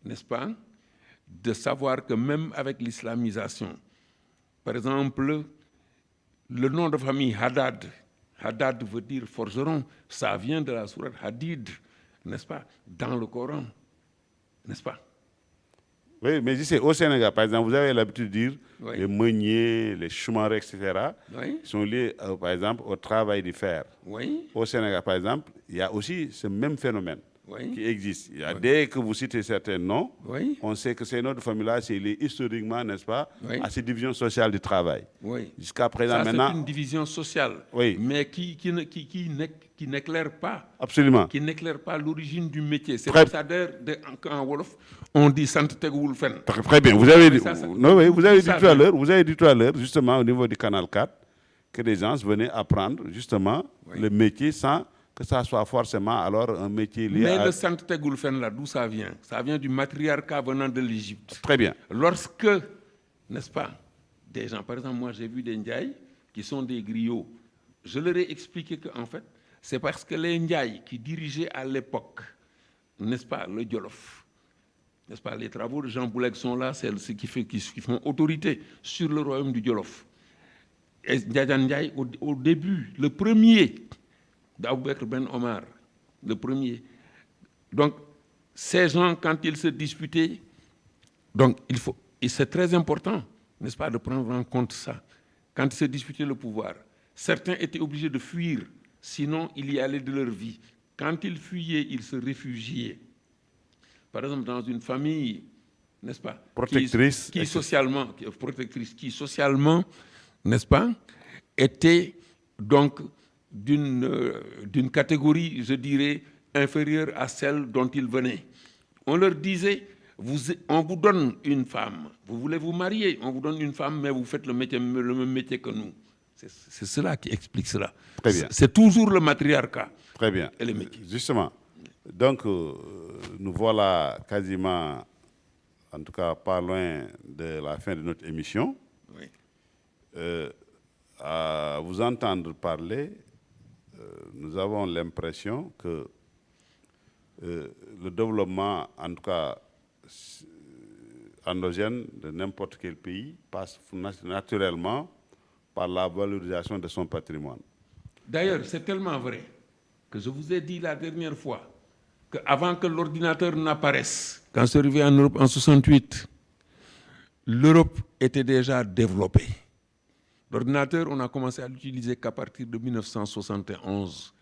n'est-ce pas, de savoir que même avec l'islamisation, par exemple, le nom de famille Haddad veut dire forgeron, ça vient de la sourate Hadid, n'est-ce pas, dans le Coran, n'est-ce pas? Oui, mais ici, au Sénégal, par exemple, vous avez l'habitude de dire les meuniers, les choumards, etc., sont liés, par exemple, au travail du fer. Oui. Au Sénégal, par exemple, il y a aussi ce même phénomène qui existe. Dès que vous citez certains noms, on sait que ces noms de famille-là, c'est lié historiquement, n'est-ce pas, à ces divisions sociales du travail. Jusqu'à présent, maintenant... c'est une division sociale, mais qui n'éclaire pas. Absolument. Qui n'éclaire pas l'origine du métier. C'est pour ça d'ailleurs qu'en Wolof, on dit sant teguwul fen. Très bien. Vous avez dit tout à l'heure, justement, au niveau du Canal 4, que les gens venaient apprendre, justement, le métier sans que ça soit forcément alors un métier lié Mais le sant teguwul fen là, d'où ça vient? Ça vient du matriarcat venant de l'Égypte. Très bien. Lorsque, n'est-ce pas, des gens, par exemple, moi j'ai vu des Ndiaye qui sont des griots. Je leur ai expliqué qu'en fait, c'est parce que les Ndiaye qui dirigeaient à l'époque n'est-ce pas, le Djolof. N'est-ce pas, les travaux de Jean Bouleg sont là, c'est ce qui font autorité sur le royaume du Djolof. Et Ndiaye Ndiaye, au début, le premier d'Aboubacar Ben Omar, le premier. Donc, ces gens, quand ils se disputaient, donc et c'est très important, n'est-ce pas, de prendre en compte ça. Quand ils se disputaient le pouvoir, certains étaient obligés de fuir, sinon il y allait de leur vie. Quand ils fuyaient, ils se réfugiaient. Par exemple, dans une famille, n'est-ce pas, protectrice, qui socialement, n'est-ce pas, était donc d'une catégorie, je dirais, inférieure à celle dont ils venaient. On leur disait, on vous donne une femme, vous voulez vous marier, on vous donne une femme, mais vous faites le même métier que nous. C'est cela qui explique cela. Très bien. C'est toujours le matriarcat. Très bien. Et les métiers. Justement, donc nous voilà quasiment, en tout cas pas loin de la fin de notre émission. Oui. À vous entendre parler, nous avons l'impression que le développement, en tout cas endogène de n'importe quel pays, passe naturellement par la valorisation de son patrimoine. D'ailleurs, c'est tellement vrai que je vous ai dit la dernière fois qu'avant que l'ordinateur n'apparaisse, quand c'est arrivé en Europe en 68, l'Europe était déjà développée. L'ordinateur, on a commencé à l'utiliser qu'à partir de 1971.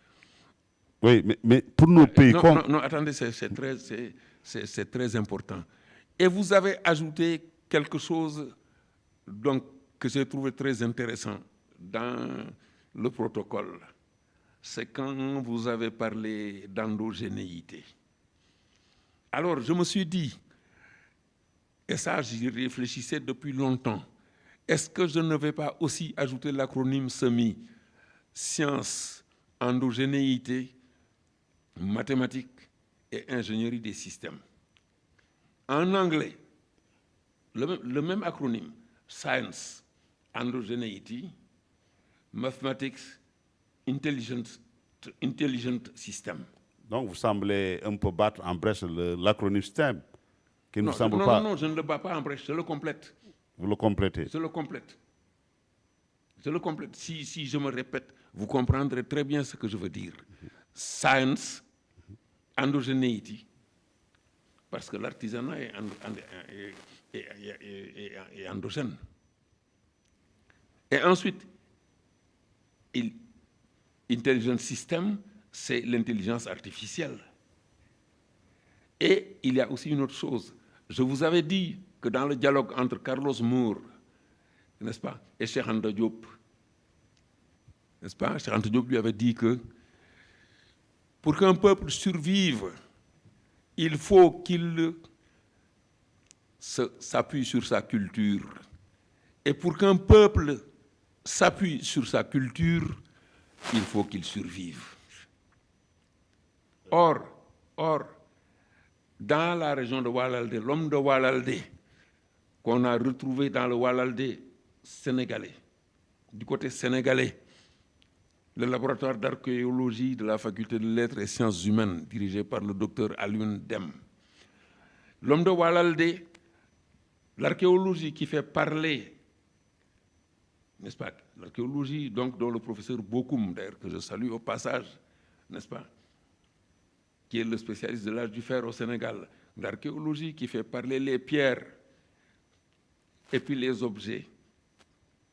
Oui, mais pour nos pays... Non, attendez, c'est très important. Et vous avez ajouté quelque chose donc, que j'ai trouvé très intéressant dans le protocole. C'est quand vous avez parlé d'endogénéité. Alors, je me suis dit, et ça, j'y réfléchissais depuis longtemps, est-ce que je ne vais pas aussi ajouter l'acronyme SEMI, sciences, endogénéité, mathématiques et ingénierie des systèmes. En anglais, le même acronyme, Science, Endogeneity, Mathematics, Intelligent System. Donc vous semblez un peu battre en brèche l'acronyme STEM, qui ne semble non, pas... Non, je ne le bats pas en brèche, je le complète. Vous le complétez? Je le complète. Je le complète. Si je me répète, vous comprendrez très bien ce que je veux dire. Science, endogeneity, parce que l'artisanat est endogène. Et ensuite, intelligent system, c'est l'intelligence artificielle. Et il y a aussi une autre chose. Je vous avais dit que dans le dialogue entre Carlos Moore, n'est-ce pas, et Cheikh Anta Diop, n'est-ce pas, Cheikh Anta Diop lui avait dit que pour qu'un peuple survive, il faut qu'il s'appuie sur sa culture. Et pour qu'un peuple s'appuie sur sa culture, il faut qu'il survive. Or, dans la région de Walalde, l'homme de Walalde, qu'on a retrouvé dans le Walalde sénégalais, du côté sénégalais, le laboratoire d'archéologie de la faculté de lettres et sciences humaines, dirigé par le docteur Alioune Dem. L'homme de Walalde, l'archéologie qui fait parler, n'est-ce pas, l'archéologie donc dont le professeur Bokoum, d'ailleurs, que je salue au passage, n'est-ce pas, qui est le spécialiste de l'âge du fer au Sénégal, l'archéologie qui fait parler les pierres et puis les objets,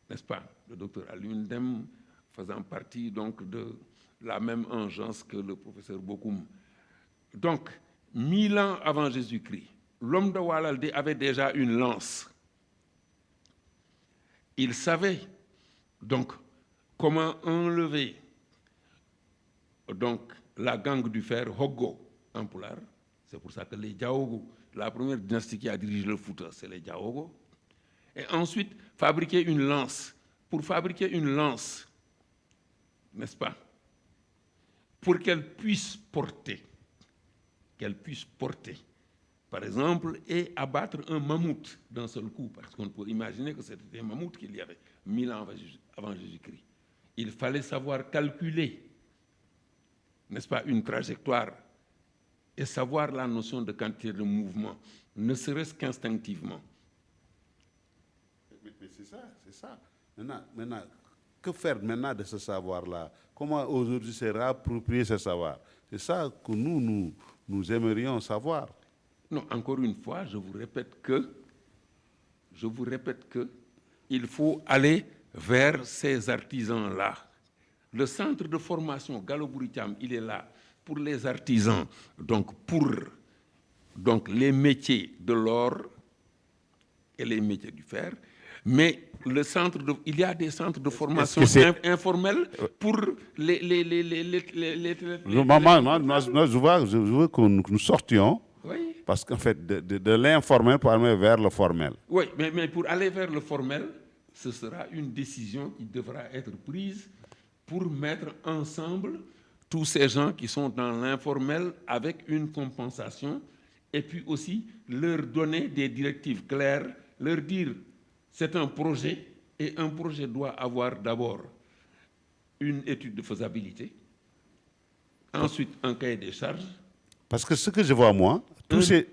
n'est-ce pas, le docteur Alioune Dem faisant partie donc de la même engeance que le professeur Bokoum. Donc, 1000 ans avant Jésus-Christ, l'homme de Walalde avait déjà une lance. Il savait donc comment enlever donc la gangue du fer Hoggo en pulaar. C'est pour ça que les Diaogo, la première dynastie qui a dirigé le Fouta, c'est les Diaogo. Et ensuite, fabriquer une lance. Pour fabriquer une lance, n'est-ce pas, pour qu'elle puisse porter, par exemple, et abattre un mammouth d'un seul coup, parce qu'on peut imaginer que c'était un mammouth qu'il y avait 1000 ans avant Jésus-Christ. Il fallait savoir calculer, n'est-ce pas, une trajectoire et savoir la notion de quantité de mouvement, ne serait-ce qu'instinctivement. Mais c'est ça. Maintenant, que faire maintenant de ce savoir-là? Comment aujourd'hui se réapproprier ce savoir? C'est ça que nous aimerions savoir. Non, encore une fois, je vous répète que il faut aller vers ces artisans-là. Le centre de formation Gallo Bouritiam, il est là pour les artisans, donc pour les métiers de l'or et les métiers du fer. Mais il y a des centres de formation informels pour Moi, je veux que nous sortions, oui. Parce qu'en fait, de l'informel pour aller vers le formel. Oui, mais pour aller vers le formel, ce sera une décision qui devra être prise pour mettre ensemble tous ces gens qui sont dans l'informel avec une compensation et puis aussi leur donner des directives claires, leur dire c'est un projet et un projet doit avoir d'abord une étude de faisabilité, ensuite un cahier des charges. Parce que ce que je vois, moi, tous ces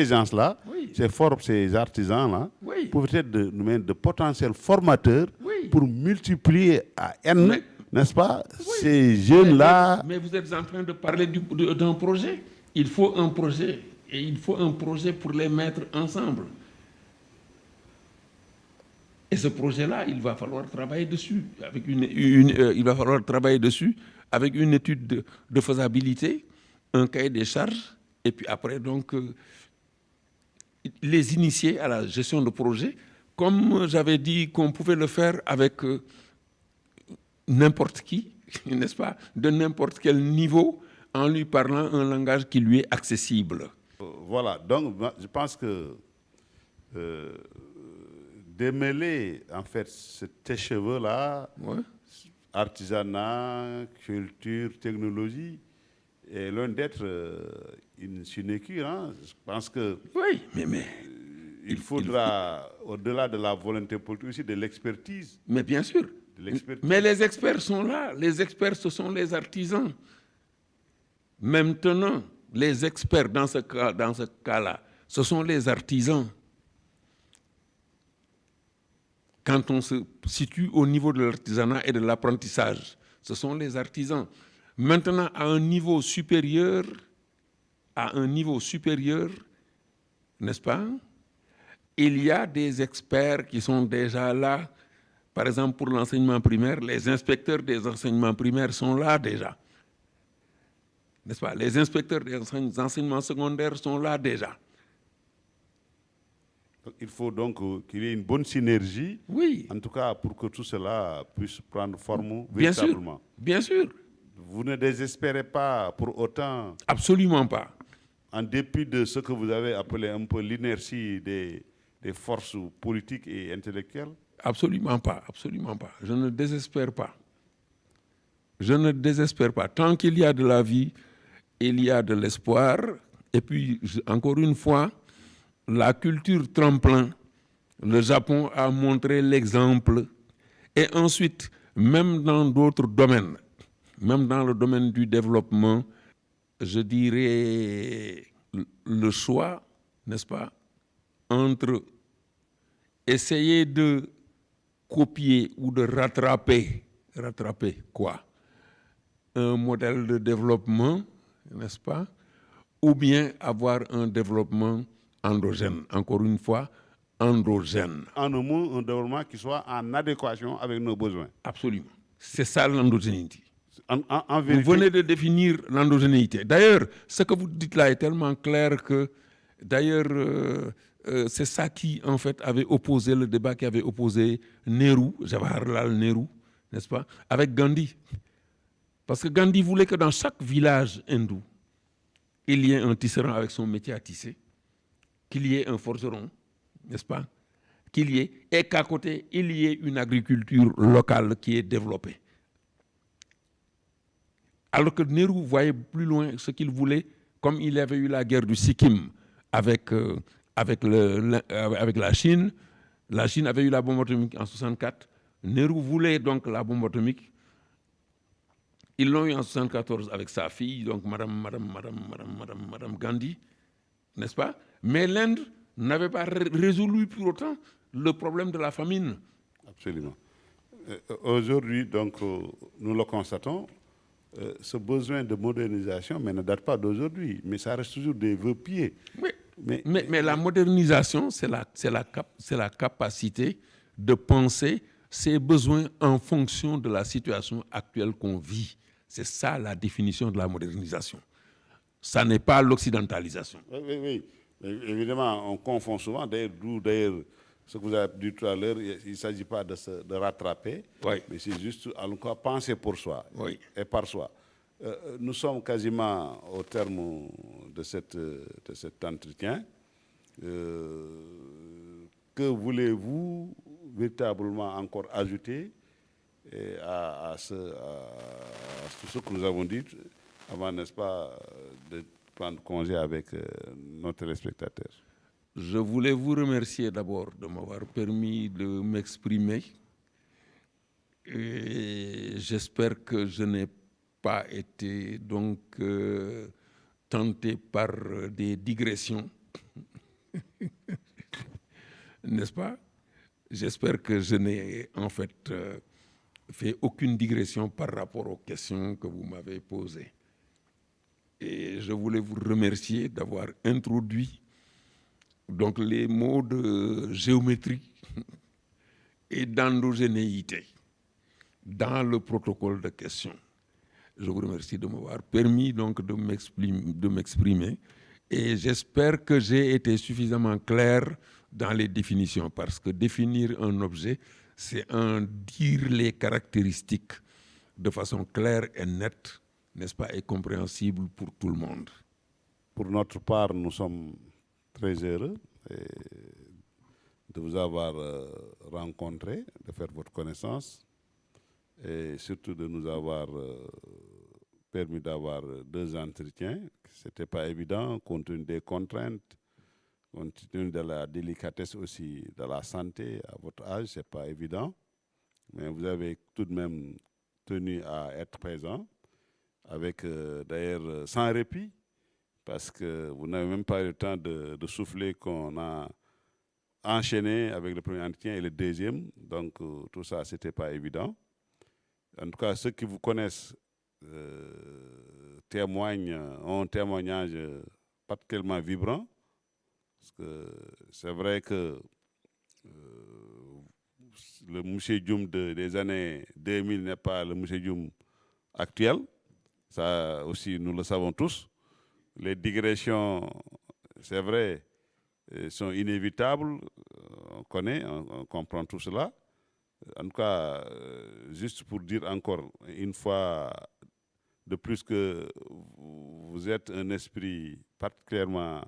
gens-là, oui. ces artisans-là, oui. peuvent être de potentiels formateurs pour multiplier à N, n'est-ce pas, ces jeunes-là. Mais vous êtes en train de parler d'un projet. Il faut un projet. Et il faut un projet pour les mettre ensemble. Et ce projet-là, il va falloir travailler dessus avec une étude de faisabilité, un cahier des charges, et puis après, donc, les initier à la gestion de projet, comme j'avais dit qu'on pouvait le faire avec n'importe qui, n'est-ce pas, de n'importe quel niveau, en lui parlant un langage qui lui est accessible. Voilà, donc je pense que démêler, en fait, ces cheveux-là, artisanat, culture, technologie, est loin d'être une sinécure. Hein. Je pense que il faudra, au-delà de la volonté politique, aussi de l'expertise. Mais bien sûr. Mais les experts sont là. Les experts, ce sont les artisans. Maintenant, les experts dans ce cas-là, ce sont les artisans. Quand on se situe au niveau de l'artisanat et de l'apprentissage, ce sont les artisans. Maintenant, à un niveau supérieur, n'est-ce pas, il y a des experts qui sont déjà là. Par exemple, pour l'enseignement primaire, les inspecteurs des enseignements primaires sont là déjà. N'est-ce pas? Les inspecteurs des enseignements secondaires sont là déjà. Il faut donc qu'il y ait une bonne synergie, oui. En tout cas pour que tout cela puisse prendre forme véritablement. Bien sûr. Vous ne désespérez pas pour autant? Absolument pas. En dépit de ce que vous avez appelé un peu l'inertie des forces politiques et intellectuelles? Absolument pas. Je ne désespère pas. Je ne désespère pas. Tant qu'il y a de la vie, il y a de l'espoir. Et puis, encore une fois, la culture tremplin, le Japon a montré l'exemple. Et ensuite, même dans d'autres domaines, même dans le domaine du développement, je dirais le choix, n'est-ce pas, entre essayer de copier ou de rattraper quoi? Un modèle de développement, n'est-ce pas? Ou bien avoir un développement endogène, encore une fois, endogène. En un mot, un développement qui soit en adéquation avec nos besoins. Absolument. C'est ça l'endogénéité. En vérité, vous venez de définir l'endogénéité. D'ailleurs, ce que vous dites là est tellement clair que, d'ailleurs, c'est ça qui, en fait, avait opposé le débat qui avait opposé Nehru, Jawaharlal Nehru, n'est-ce pas, avec Gandhi. Parce que Gandhi voulait que dans chaque village hindou, il y ait un tisserand avec son métier à tisser, qu'il y ait un forgeron, n'est-ce pas, et qu'à côté, il y ait une agriculture locale qui est développée. Alors que Nehru voyait plus loin ce qu'il voulait, comme il avait eu la guerre du Sikkim avec la Chine. La Chine avait eu la bombe atomique en 1964. Nehru voulait donc la bombe atomique. Ils l'ont eu en 1974 avec sa fille, donc Madame Gandhi, n'est-ce pas? Mais l'Inde n'avait pas résolu pour autant le problème de la famine. Absolument. Aujourd'hui, donc, nous le constatons, ce besoin de modernisation mais ne date pas d'aujourd'hui, mais ça reste toujours des vœux pieux. Mais la modernisation, c'est la capacité de penser ses besoins en fonction de la situation actuelle qu'on vit. C'est ça la définition de la modernisation. Ça n'est pas l'occidentalisation. Oui. Évidemment, on confond souvent, d'ailleurs, ce que vous avez dit tout à l'heure, il ne s'agit pas de rattraper, mais c'est juste encore penser pour soi et par soi. Nous sommes quasiment au terme de cet entretien. Que voulez-vous véritablement encore ajouter à tout ce que nous avons dit avant, n'est-ce pas, de prendre congé avec nos téléspectateurs? Je voulais vous remercier d'abord de m'avoir permis de m'exprimer. Et j'espère que je n'ai pas été donc tenté par des digressions, n'est-ce pas? J'espère que je n'ai en fait fait aucune digression par rapport aux questions que vous m'avez posées. Et je voulais vous remercier d'avoir introduit donc les mots de géométrie et d'endogénéité dans le protocole de questions. Je vous remercie de m'avoir permis donc de m'exprimer et j'espère que j'ai été suffisamment clair dans les définitions parce que définir un objet, c'est en dire les caractéristiques de façon claire et nette, n'est-ce pas, et compréhensible pour tout le monde. Pour notre part, nous sommes très heureux de vous avoir rencontré, de faire votre connaissance et surtout de nous avoir permis d'avoir 2 entretiens. Ce n'était pas évident compte tenu des contraintes, compte tenu de la délicatesse aussi de la santé à votre âge, ce n'est pas évident. Mais vous avez tout de même tenu à être présent, avec d'ailleurs sans répit, parce que vous n'avez même pas eu le temps de souffler qu'on a enchaîné avec le premier entretien et le deuxième. Donc tout ça, ce n'était pas évident. En tout cas, ceux qui vous connaissent ont un témoignage particulièrement vibrant. Parce que c'est vrai que le Mouché Dioum des années 2000 n'est pas le Mouché Dioum actuel. Ça aussi, nous le savons tous. Les digressions, c'est vrai, sont inévitables. On connaît, on comprend tout cela. En tout cas, juste pour dire encore une fois de plus que vous êtes un esprit particulièrement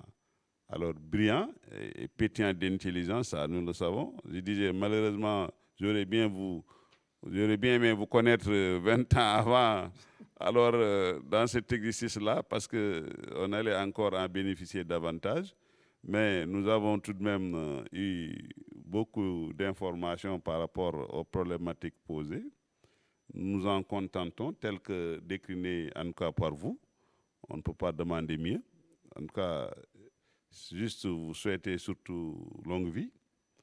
alors brillant et pétillant d'intelligence, ça nous le savons. Je disais, malheureusement, j'aurais bien aimé vous connaître 20 ans avant, alors dans cet exercice-là, parce qu'on allait encore en bénéficier davantage. Mais nous avons tout de même eu beaucoup d'informations par rapport aux problématiques posées. Nous en contentons, telles que déclinées en tout cas par vous. On ne peut pas demander mieux. En tout cas, juste vous souhaiter surtout longue vie.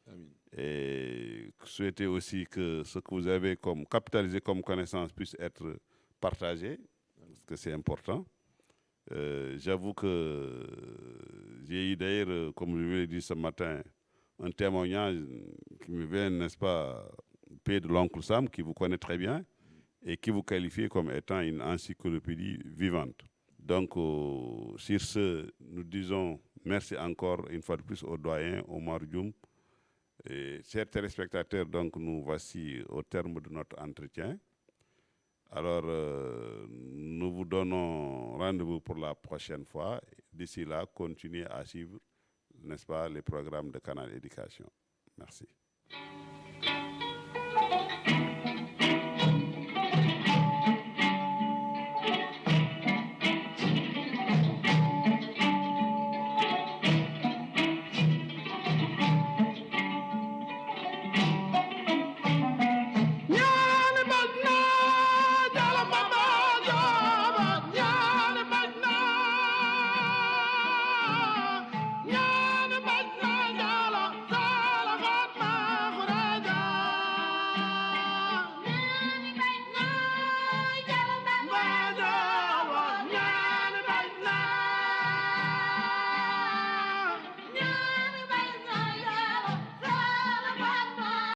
Amen. Et souhaiter aussi que ce que vous avez capitalisé comme connaissance puisse être partagé, parce que c'est important. J'avoue que j'ai eu d'ailleurs, comme je vous l'ai dit ce matin, un témoignage qui me vient, n'est-ce pas, du pays de l'oncle Sam, qui vous connaît très bien et qui vous qualifie comme étant une encyclopédie vivante. Donc, sur ce, nous disons merci encore une fois de plus au doyen Omar Dioum. Et chers téléspectateurs, donc nous voici au terme de notre entretien. Alors, nous vous donnons rendez-vous pour la prochaine fois. D'ici là, continuez à suivre, n'est-ce pas, les programmes de Canal Éducation. Merci.